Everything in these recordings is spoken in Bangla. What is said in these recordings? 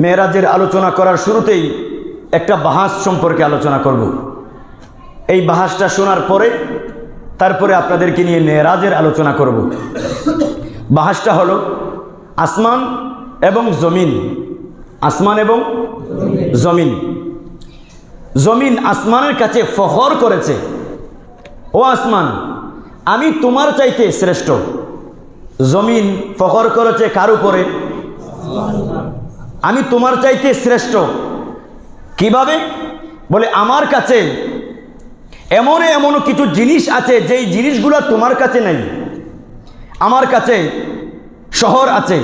মেরাজের আলোচনা করার শুরুতেই একটা বাহাস সম্পর্কে আলোচনা করব। এই বাহাসটা শোনার পরে তারপরে আপনাদেরকে নিয়ে মেরাজের আলোচনা করব। বাহাসটা হলো আসমান এবং জমিন। আসমান এবং জমিন। জমিন আসমানের কাছে ফখর করেছে, ও আসমান আমি তোমার চাইতে শ্রেষ্ঠ। জমিন ফখর করেছে কার উপরে? আমি তোমার চাইতে শ্রেষ্ঠ। কিভাবে? বলে আমার কাছে এমন কিছু জিনিস আছে যেই জিনিসগুলো তোমার কাছে নেই। আমার কাছে শহর আছে,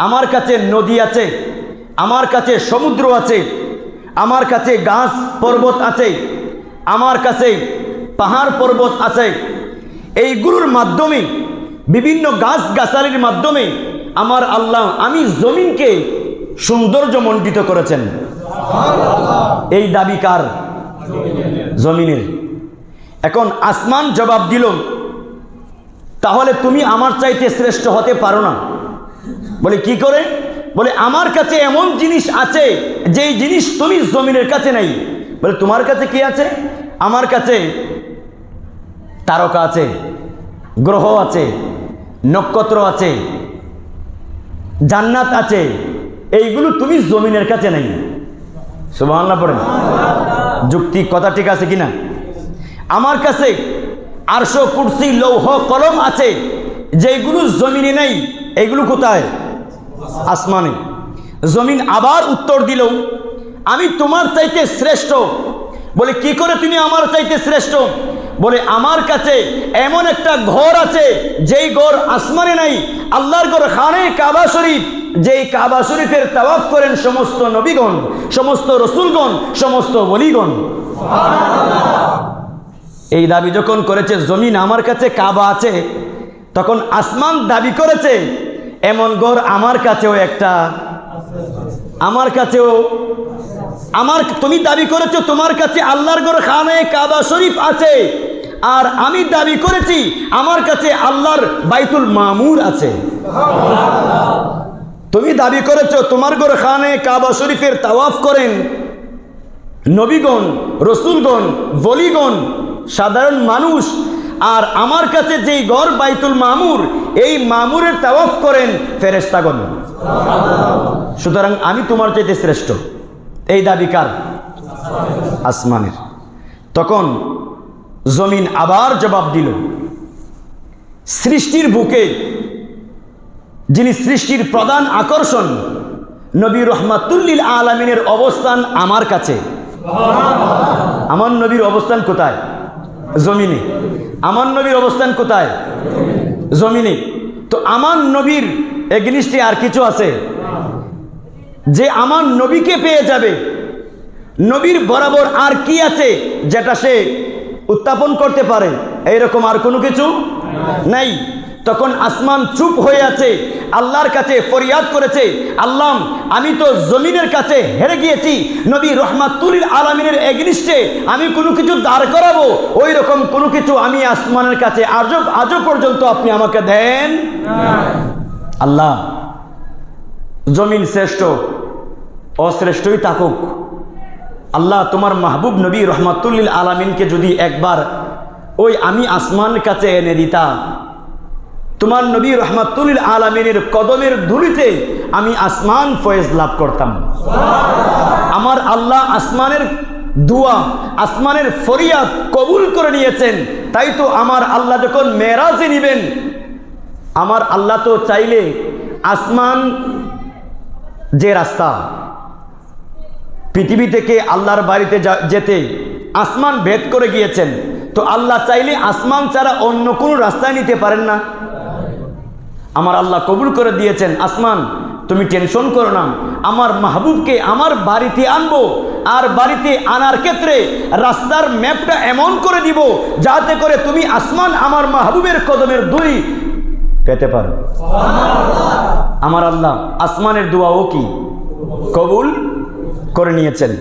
আমার কাছে নদী আছে, আমার কাছে সমুদ্র আছে, আমার কাছে গাছ পর্বত আছে, আমার কাছে পাহাড় পর্বত আছে। এইগুলোর মাধ্যমে, বিভিন্ন গাছ গাছালির মাধ্যমে আমার আল্লাহ আমি জমিনকে সৌন্দর্যমণ্ডিত করেছেন। এই দাবি কার? জমিনের। এখন আসমান জবাব দিল, তাহলে তুমি আমার চাইতে শ্রেষ্ঠ হতে পারো না। বলে কি করে? বলে আমার কাছে এমন জিনিস আছে যেই জিনিস তুমি জমিনের কাছে নাই। বলে তোমার কাছে কি আছে? আমার কাছে তারকা আছে, গ্রহ আছে, নক্ষত্র আছে, জান্নাত আছে। এইগুলো তুমি জমিনের কাছে নাই। সুবহানাল্লাহ পড়েন। যুক্তি কথা ঠিক আছে কিনা? আমার কাছে আরশ, কুরসি, লৌহ, কলম আছে যেগুলো জমিনে নেই। এইগুলো কোথায়? আসমানে। জমিন আবার উত্তর দিল, আমি তোমার চাইতে শ্রেষ্ঠ। বলে কি করে তুমি আমার চাইতে শ্রেষ্ঠ? বলে আমার কাছে এমন একটা ঘর আছে যেই ঘর আসমানে নাই। আল্লাহর ঘর খানে কাবা শরীফ, যেই কাবা শরীফের তাওয়াফ করেন সমস্ত নবীগণ, সমস্ত রসুলগণ, সমস্ত ওলিগণ। এই দাবি যখন করেছে জমিন আমার কাছে কাবা আছে, তখন আসমান দাবি করেছে এমন ঘর আমার কাছেও একটা, আমার কাছেও। তুমি দাবি করেছো তোমার কাছে আল্লাহর ঘর খানে কাবা শরীফ আছে, আর আমি দাবি করেছি আমার কাছে আল্লাহর বাইতুল মামুর আছে। তুমি দাবি করেছো তোমার ঘর খানে কাবা শরীফের তাওয়াফ করেন নবীগণ, রসুলগণ, ওলিগণ, সাধারণ মানুষ, আর আমার কাছে যেই ঘর বাইতুল মামুর, এই মামুরের তাওয়াফ করেন ফেরেশতাগণ। সুতরাং আমি তোমার চাইতে শ্রেষ্ঠ। এই দাবি কার? আসমানের। তখন জমিন আবার জবাব দিল, সৃষ্টির বুকে যিনি সৃষ্টির প্রধান আকর্ষণ, নবী রহমাতুল লিল আলামিনের অবস্থান আমার কাছে। আমার নবীর অবস্থান কোথায়? জমিনে। আমার নবীর অবস্থান কোথায়? জমিনে। তো আমার নবীর এগেইনস্টে আর কিছু আছে যে আমার নবীকে পেয়ে যাবে? নবীর বরাবর আর কি আছে যেটা সে উত্থাপন করতে পারে? এইরকম আর কোনো কিছু নাই। তখন আসমান চুপ হয়ে আছে, আল্লাহর কাছে ফরিয়াদ করেছে, আল্লাহ আমি তো জমিনের কাছে হেরে গিয়েছি, নবী রহমাতুল লিল আলামিনের এগেইনস্টে আমি কোনো কিছু দাঁড় করাবো, ওই রকম কোনো কিছু আমি আসমানের কাছে আজও পর্যন্ত আপনি আমাকে দেন। আল্লাহ জমিন শ্রেষ্ঠ, অশ্রেষ্ঠই থাকুক, আল্লাহ তোমার মাহবুব নবী রহমাতুল লিল আলামিনকে যদি একবার ওই আমি আসমানের কাছে এনে দিতা, তোমার নবী রহমাতুল লিল আলামিনের কদমের ধুলিতে আমি আসমান ফয়েজ লাভ করতাম। আমার আল্লাহ আসমানের দুয়া, আসমানের ফরিয়াদ কবুল করে নিয়েছেন। তাই তো আমার আল্লাহ যখন মেরাজে নিবেন, আমার আল্লাহ তো চাইলে আসমান যে রাস্তা, পৃথিবী থেকে আল্লাহর বাড়িতে যেতে আসমান ভেদ করে গিয়েছেন, তো আল্লাহ চাইলে আসমান ছাড়া অন্য কোনো রাস্তায় নিতে পারেন না? আমার আল্লাহ কবুল করে দিয়েছেন, আসমান তুমি টেনশন করো না, আমার মাহবুবকে আমার বাড়িতে আনবো, আর বাড়িতে আনার ক্ষেত্রে রাস্তার ম্যাপটা এমন করে দিব যাতে করে তুমি আসমান আমার মাহবুবের কদমের ধুলি পেতে পারো। আমার আল্লাহ আসমানের দোয়াও কি কবুল করে নিয়েছেন।